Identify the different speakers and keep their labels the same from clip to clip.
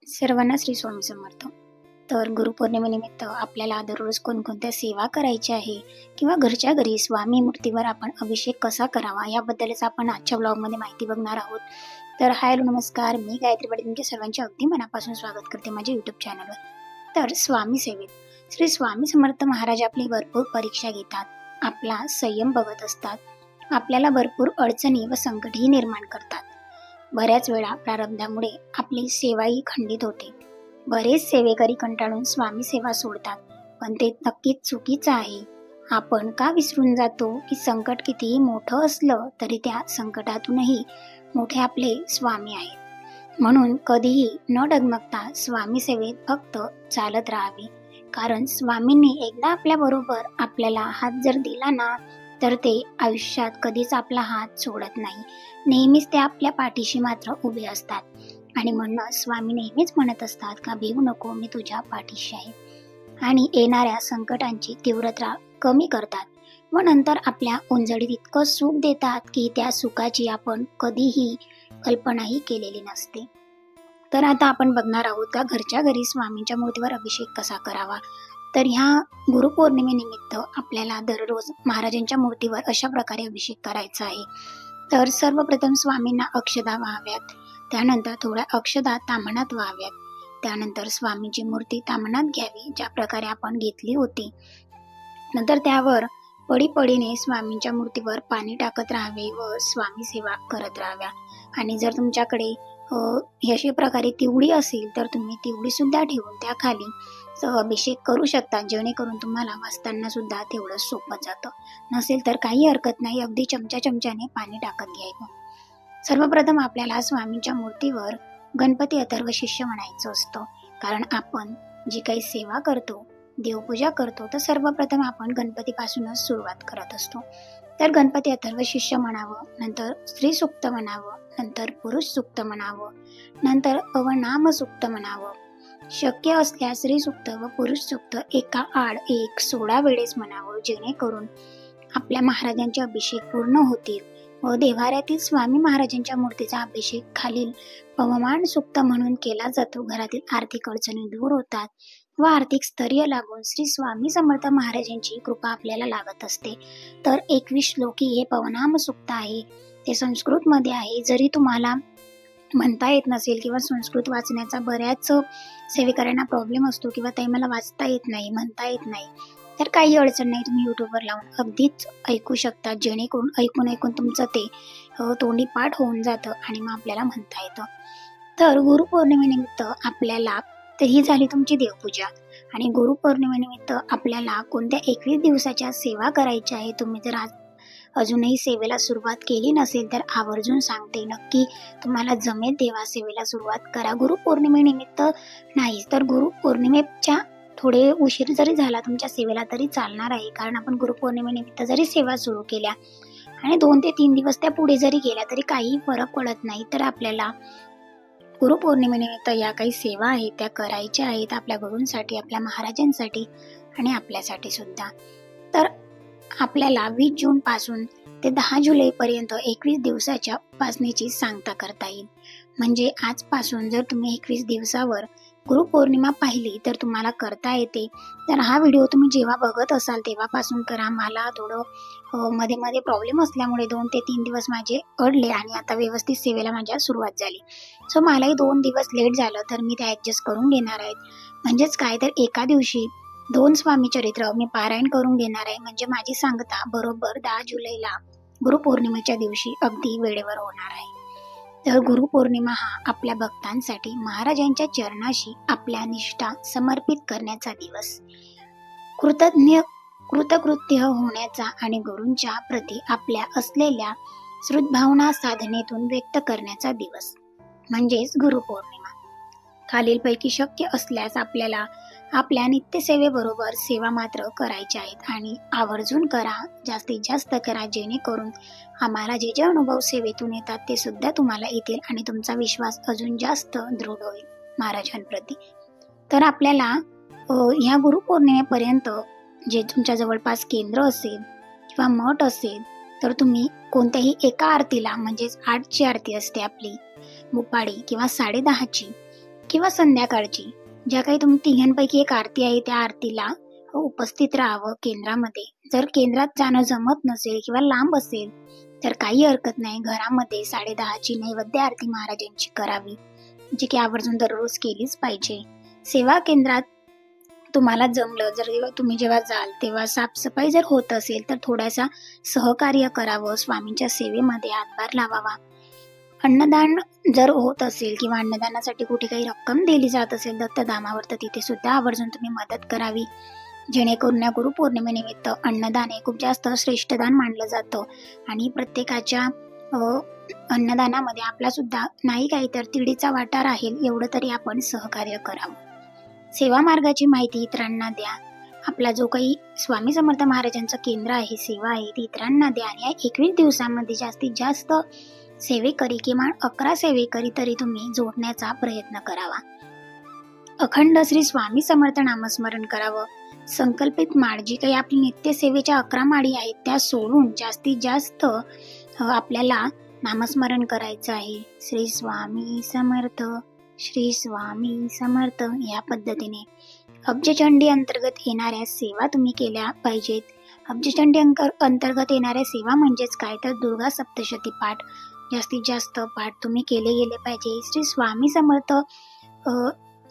Speaker 1: सर्वांना श्री स्वामी समर्थ। तर गुरुपौर्णिमेनिमित्त आपल्याला दररोज कोणकोणत्या सेवा करायच्या आहे किंवा घरच्या घरी स्वामी मूर्तीवर आपण अभिषेक कसा करावा याबद्दलच आपण आजच्या ब्लॉगमध्ये माहिती बघणार आहोत। तर हाय नमस्कार, मी गायत्री पाटील तुमच्या सर्वांचे अगदी मनापासून स्वागत करते माझ्या यूट्यूब चॅनलवर। तर स्वामी सेवेत श्री स्वामी समर्थ महाराज आपली भरपूर परीक्षा घेतात, आपला संयम बघत असतात, आपल्याला भरपूर अडचणी व संकटही निर्माण करतात। बऱ्याच वेळा प्रारब्धामुळे आपली सेवाही खंडित होते। बरेच सेवेकरी कंटाळून स्वामी सेवा सोडतात, पण ते नक्कीच चुकीचं आहे। आपण का विसरून जातो की संकट कितीही मोठं असलं तरी त्या संकटातूनही मोठे आपले स्वामी आहेत। म्हणून कधीही न डगमगता स्वामी सेवेत फक्त चालत राहावे, कारण स्वामींनी एकदा आपल्या बरोबर आपल्याला हात जर दिला ना तर ते आयुष्यात कधीच आपला हात सोडत नाही। नेहमीच ते आपल्या पाठीशी मात्र उभे असतात आणि म्हणून स्वामी नेहमीच म्हणत असतात का भिवू नको, मी तुझ्या पाठीशी आहे। आणि येणाऱ्या संकटांची तीव्रता कमी करतात व नंतर आपल्या ओंजळीत इतकं सुख देतात की त्या सुखाची आपण कधीही कल्पनाही केलेली नसते। तर आता आपण बघणार आहोत का घरच्या घरी स्वामींच्या मूर्तीवर अभिषेक कसा करावा। तर ह्या गुरुपौर्णिमेनिमित्त आपल्याला दररोज महाराजांच्या मूर्तीवर अशा प्रकारे अभिषेक करायचा आहे। तर सर्वप्रथम स्वामींना अक्षदा वाहाव्यात, त्यानंतर थोड्या अक्षदा ताम्हणात वाहाव्यात, त्यानंतर स्वामींची मूर्ती ताम्हणात घ्यावी ज्या प्रकारे आपण घेतली होती। नंतर त्यावर पडीने स्वामींच्या मूर्तीवर पाणी टाकत राहावे व स्वामी सेवा करत राहाव्या। आणि जर तुमच्याकडे अशा प्रकारे तिवडी असेल तर तुम्ही तिवडी सुद्धा ठेवून त्याखाली अभिषेक करू शकता, जेणेकरून तुम्हाला वाचताना सुद्धा तेवढं सोपं जातं। नसेल तर काही हरकत नाही, अगदी चमच्याने पाणी टाकत घ्यायचं। सर्वप्रथम आपल्याला स्वामींच्या मूर्तीवर गणपती अथर्व शिष्य म्हणायचं असतं, कारण आपण जी काही सेवा करतो, देवपूजा करतो, तर सर्वप्रथम आपण गणपतीपासूनच सुरुवात करत असतो। तर गणपती अथर्व शिष्य म्हणावं, नंतर स्त्री सूक्त म्हणावं, नंतर पुरुष सूक्त म्हणावं, नंतर पवनाम सूक्त म्हणावं। शक्य असल्यास स्त्री सूक्त व पुरुष सूक्त एका आड एक 16 वेळेस म्हणावं, जेणेकरून आपल्या महाराजांचे अभिषेक पूर्ण होतील व देव्हाऱ्यातील स्वामी महाराजांच्या मूर्तीचा अभिषेक खालील पवमान सूक्त म्हणून केला जातो। घरातील आर्थिक अडचणी दूर होतात व आर्थिक स्थैर्य लागून श्री स्वामी समर्थ महाराजांची कृपा आपल्याला लागत असते। तर 21 श्लोकी हे पवनाम सूक्त आहे, ते संस्कृत मध्ये आहे। जरी तुम्हाला म्हणता येत नसेल किंवा संस्कृत वाचण्याचा बऱ्याच सेवेकऱ्यांना प्रॉब्लेम असतो किंवा ताई मला वाचता येत नाही, म्हणता येत नाही, तर काही अडचण नाही, तुम्ही युट्यूबवर लावून अगदीच ऐकू शकता, जेणेकरून ऐकून तुमचं ते तोंडी पाठ होऊन जातं आणि मग आपल्याला म्हणता येतं। तर गुरुपौर्णिमेनिमित्त आपल्याला तर ही झाली तुमची देवपूजा, आणि गुरुपौर्णिमेनिमित्त आपल्याला कोणत्या 21 दिवसाच्या सेवा करायच्या आहे। तुम्ही जर अजूनही सेवेला सुरुवात केली नसेल तर आवर्जून सांगते, नक्की तुम्हाला जमेल तेव्हा सेवेला सुरुवात करा। गुरुपौर्णिमेनिमित्त नाही तर गुरुपौर्णिमेच्या थोडे उशीर जरी झाला तुमच्या सेवेला तरी चालणार आहे, कारण आपण गुरुपौर्णिमेनिमित्त जरी सेवा सुरू केल्या आणि 2 ते 3 दिवस त्या पुढे जरी गेल्या तरी काही फरक पडत नाही। तर आपल्याला गुरुपौर्णिमेनिमित्त या काही सेवा आहेत त्या करायच्या आहेत, आपल्या गुरूंसाठी, आपल्या महाराजांसाठी आणि आपल्यासाठी सुद्धा। तर आपल्याला 20 जून पासून ते 10 जुलै पर्यंत 21 दिवसाच्या उपासनेची सांगता करता येईल। म्हणजे आजपासून जर तुम्ही 21 दिवसावर गुरुपौर्णिमा पाहिली तर तुम्हाला करता येते। तर हा व्हिडिओ तुम्ही जेव्हा बघत असाल तेव्हापासून करा। मला थोडं मध्ये प्रॉब्लेम असल्यामुळे 2 ते 3 दिवस माझे अडले आणि आता व्यवस्थित सेवेला माझ्या सुरुवात झाली। सो मलाही 2 दिवस लेट झालं, तर मी ते ॲडजस्ट करून घेणार आहे। म्हणजेच काय, तर एका दिवशी 2 स्वामी चरित्र मी पारायण करून घेणार आहे, म्हणजे माझी सांगता बरोबर 10 जुलैला गुरुपौर्णिमेच्या दिवशी अगदी वेळेवर होणार आहे। तर गुरुपौर्णिमा हा आपल्या भक्तांसाठी महाराजांच्या चरणाशी आपल्या निष्ठा समर्पित करण्याचा दिवस, कृतकृत्य होण्याचा आणि गुरूंच्या प्रती आपल्या असलेल्या सद्भावना साधनेतून व्यक्त करण्याचा दिवस म्हणजेच गुरुपौर्णिमा। खालीलपैकी शक्य असल्यास आपल्याला आपल्या नित्यसेवेबरोबर सेवा मात्र करायच्या आहेत, आणि आवर्जून करा, जास्तीत जास्त करा, जेणेकरून आम्हाला जे अनुभव सेवेतून येतात ते सुद्धा तुम्हाला येतील आणि तुमचा विश्वास अजून जास्त दृढ होईल महाराजांप्रती। तर आपल्याला ह्या गुरुपौर्णिमेपर्यंत जे तुमच्या जवळपास केंद्र असेल किंवा मठ असेल तर तुम्ही कोणत्याही एका आरतीला, म्हणजेच 8ची आरती असते आपली मुपाडी किंवा 10:30ची, किंवा संध्याकाळची ज्या काही तुम्ही तिघांपैकी एक आरती आहे त्या आरतीला उपस्थित राहावं केंद्रामध्ये. जर केंद्रात जाणं जमत नसेल किंवा लांब असेल तर काही हरकत नाही, घरामध्ये 10:30ची नैवेद्य आरती महाराजांची करावी, जी की आवर्जून दररोज केलीच पाहिजे. सेवा केंद्रात तुम्हाला जमलं, जर तुम्ही जेव्हा जाल तेव्हा साफसफाई जर होत असेल तर थोडासा सहकार्य करावं, स्वामींच्या सेवेमध्ये हातभार लावावा. अन्नदान जर होत असेल किंवा अन्नदानासाठी कुठे काही रक्कम दिली जात असेल दत्तधामावर तर तिथे सुद्धा आवर्जून तुम्ही मदत करावी, जेणेकरून या गुरुपौर्णिमेनिमित्त अन्नदान हे खूप जास्त श्रेष्ठ दान मानलं जातं आणि प्रत्येकाच्या अन्नदानामध्ये आपला सुद्धा नाही काही तर तिडीचा वाटा राहील, एवढं तरी आपण सहकार्य करावं. सेवा मार्गाची माहिती इतरांना द्या. आपला जो काही स्वामी समर्थ महाराजांचं केंद्र आहे, सेवा आहे, ती इतरांना द्या आणि या 21 दिवसांमध्ये जास्तीत जास्त सेवेकरी किमान 11 सेवेकरी तरी तुम्ही जोडण्याचा प्रयत्न करावा. अखंड श्री स्वामी समर्थ नामस्मरण करावं. संकल्पित माळ जी काही आपली नित्य सेवेच्या 11 माळी आहेत त्या सोडून जास्तीत जास्त आपल्याला नामस्मरण करायचं आहे. श्री स्वामी समर्थ, श्री स्वामी समर्थ या पद्धतीने अब्जचंडी अंतर्गत येणाऱ्या सेवा तुम्ही केल्या पाहिजेत. अब्जचंडी अंतर्गत येणाऱ्या सेवा म्हणजेच काय तर दुर्गा सप्तशती पाठ जास्तीत जास्त पाठ तुम्ही केले गेले पाहिजे.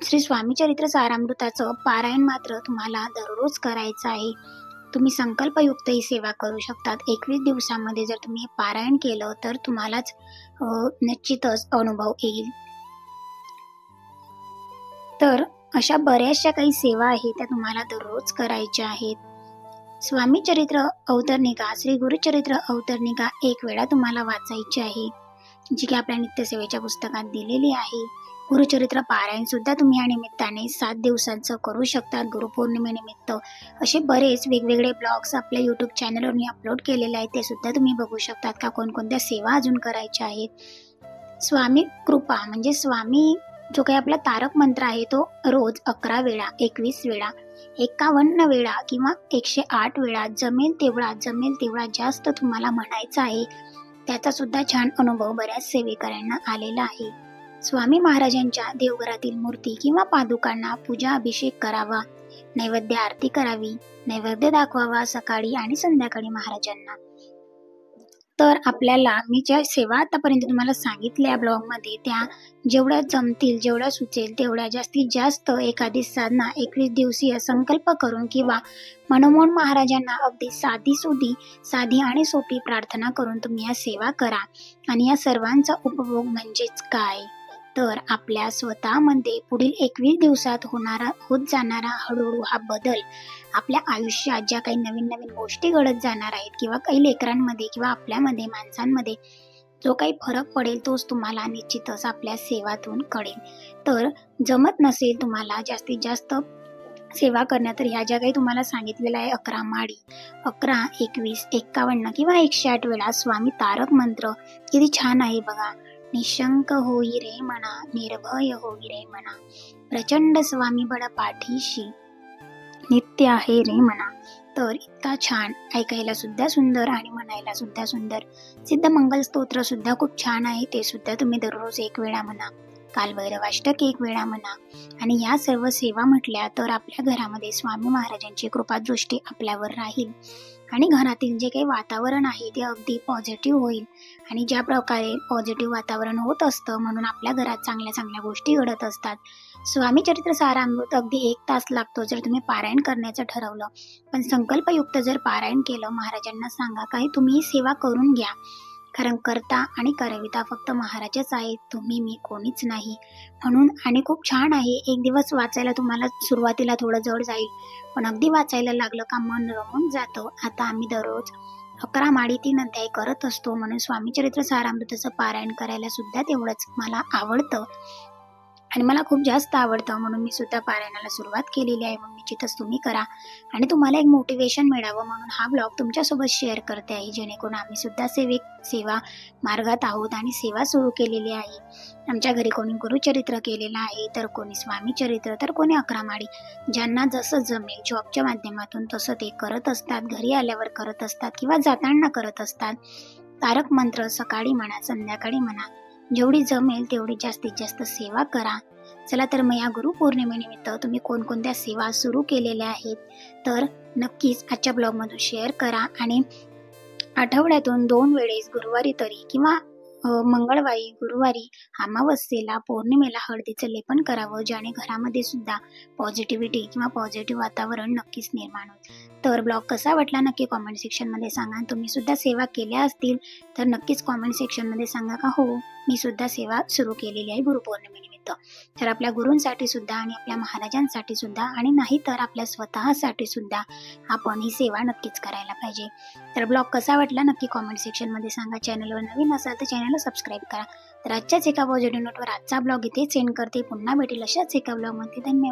Speaker 1: श्री स्वामी चरित्र सारामृताचं पारायण मात्र तुम्हाला दररोज करायचं आहे. तुम्ही संकल्पयुक्त ही सेवा करू शकतात. 21 दिवसांमध्ये जर तुम्ही पारायण केलं तर तुम्हालाच निश्चितच अनुभव येईल. तर अशा बऱ्याचशा काही सेवा आहेत त्या तुम्हाला दररोज करायच्या आहेत. स्वामी चरित्र अवतरणिका, श्री गुरुचरित्र अवतरणिका 1 वेळा तुम्हाला वाचायची आहे, जी की आपल्या नित्यसेवेच्या पुस्तकात दिलेली आहे. गुरुचरित्र पारायण सुद्धा तुम्ही या निमित्ताने 7 दिवसांचं करू शकतात. गुरुपौर्णिमेनिमित्त असे बरेच वेगवेगळे ब्लॉग्स आपल्या यूट्यूब चॅनलवर मी अपलोड केलेले आहेत, ते सुद्धा तुम्ही बघू शकतात का कोणकोणत्या सेवा अजून करायच्या आहेत. स्वामी कृपा म्हणजे स्वामी जो काही आपला तारक मंत्र आहे तो रोज 11 वेळा, 21 वेळा, 51 वेळा किंवा 108 वेळा जमेल तेवढा जास्त तुम्हाला म्हणायचा आहे. त्याचा सुद्धा छान अनुभव बऱ्याच सेवेकऱ्यांना आलेला आहे. स्वामी महाराजांच्या देवघरातील मूर्ती किंवा पादुकांना पूजा अभिषेक करावा, नैवेद्य आरती करावी, नैवेद्य दाखवावा सकाळी आणि संध्याकाळी महाराजांना. तर आपल्याला मी ज्या सेवा आतापर्यंत तुम्हाला सांगितल्या ब्लॉगमध्ये त्या जेवढ्या जमतील, जेवढ्या सुचेल तेवढ्या जास्तीत जास्त एखादी साधना 21 दिवसीय संकल्प करून किंवा मनोमन महाराजांना अगदी साधी आणि सोपी प्रार्थना करून तुम्ही या सेवा करा. आणि या सर्वांचा उपभोग म्हणजेच काय तर आपल्या स्वतःमध्ये पुढील 21 दिवसात होत जाणारा हळूहळू हा बदल, आपल्या आयुष्यात ज्या काही नवीन गोष्टी घडत जाणार आहेत किंवा काही लेकरांमध्ये किंवा आपल्यामध्ये माणसांमध्ये जो काही फरक पडेल तोच तुम्हाला निश्चितच आपल्या सेवातून कळेल. तर जमत नसेल तुम्हाला जास्तीत जास्त सेवा करण्यात तर ह्या ज्या काही तुम्हाला सांगितलेलं आहे 11 माळी, 11, 21, 51 किंवा 108 वेळा स्वामी तारक मंत्र किती छान आहे बघा. निशंक होई रे म्हणा, निर्भय होई रे म्हणा, प्रचंड स्वामी बळ पाठीशी नित्य आहे रे म्हणा. तर इतका छान, ऐकायला सुद्धा सुंदर आणि म्हणायला सुद्धा सुंदर. सिद्ध मंगल स्तोत्र सुद्धा खूप छान आहे, ते सुद्धा तुम्ही दररोज 1 वेळा म्हणा, कालभैरवाष्टक 1 वेळा म्हणा. आणि या सर्व सेवा म्हटल्या तर आपल्या घरामध्ये स्वामी महाराजांची कृपादृष्टी आपल्यावर राहील आणि घरातील जे काही वातावरण आहे ते अगदी पॉझिटिव्ह होईल. आणि ज्या प्रकारे पॉझिटिव्ह वातावरण होत असतं म्हणून आपल्या घरात चांगल्या गोष्टी घडत असतात. स्वामी चरित्र सारामृत अगदी 1 तास लागतो जर तुम्ही पारायण करण्याचं ठरवलं, पण संकल्पयुक्त जर पारायण केलं, महाराजांना सांगा काही तुम्ही ही सेवा करून घ्या, कारण करता आणि करविता फक्त महाराजच आहेत, तुम्ही मी कोणीच नाही म्हणून. आणि खूप छान आहे. 1 दिवस वाचायला तुम्हाला सुरुवातीला थोडं जड जाईल, पण अगदी वाचायला लागलं का मन रमून जातं. आता आम्ही दररोज 11 माळी 3 अध्याय करत असतो, म्हणून स्वामी चरित्र सारामृताचं पारायण करायला सुद्धा तेवढंच मला आवडतं आणि मला खूप जास्त आवडतं, म्हणून मी सुद्धा पारायणाला सुरुवात केलेली आहे. म्हणून निश्चितच तुम्ही करा आणि तुम्हाला एक मोटिवेशन मिळावं म्हणून हा ब्लॉग तुमच्यासोबत शेअर करते आहे, जेणेकरून आम्ही सुद्धा सेवा मार्गात आहोत आणि सेवा सुरू केलेली आहे. आमच्या घरी कोणी गुरुचरित्र केलेलं आहे, तर कोणी स्वामी चरित्र, तर कोणी 11 माळी. ज्यांना जसं जमेल जॉबच्या माध्यमातून तसं ते करत असतात, घरी आल्यावर करत असतात किंवा जाताना करत असतात. तारक मंत्र सकाळी म्हणा, संध्याकाळी म्हणा, जेवढी जमेल तेवढी जास्तीत जास्त सेवा करा. चला तर मग या गुरुपौर्णिमेनिमित्त तुम्ही कोणकोणत्या सेवा सुरू केलेल्या आहेत तर नक्कीच आजच्या ब्लॉगमधून शेअर करा. आणि आठवड्यातून 2 वेळेस गुरुवारी तरी किंवा मंगळवारी, गुरुवारी, अमावस्येला, पौर्णिमेला हळदीचं लेपन करावं, ज्याने घरामध्ये सुद्धा पॉझिटिव्हिटी किंवा पॉझिटिव्ह वातावरण नक्कीच निर्माण होईल. तर ब्लॉग कसा वाटला नक्की कॉमेंट सेक्शनमध्ये सांगा. तुम्ही सुद्धा सेवा केल्या असतील तर नक्कीच कॉमेंट सेक्शनमध्ये सांगा का हो मी सुद्धा सेवा सुरू केलेली आहे गुरुपौर्णिमेनिमित्त. तर आपल्या गुरूंसाठी सुद्धा आणि आपल्या महाराजांसाठी सुद्धा आणि नाही तर आपल्या स्वतःसाठी सुद्धा आपण ही सेवा नक्कीच करायला पाहिजे. तर ब्लॉग कसा वाटला नक्की कॉमेंट सेक्शनमध्ये सांगा. चॅनलवर नवीन असाल तर चॅनलला सबस्क्राईब करा. तर आजच्याच एका पॉझिटिव्ह नोटवर आजचा ब्लॉग इथे सेंड करते. पुन्हा भेटेल अशाच एका ब्लॉगमध्ये. धन्यवाद.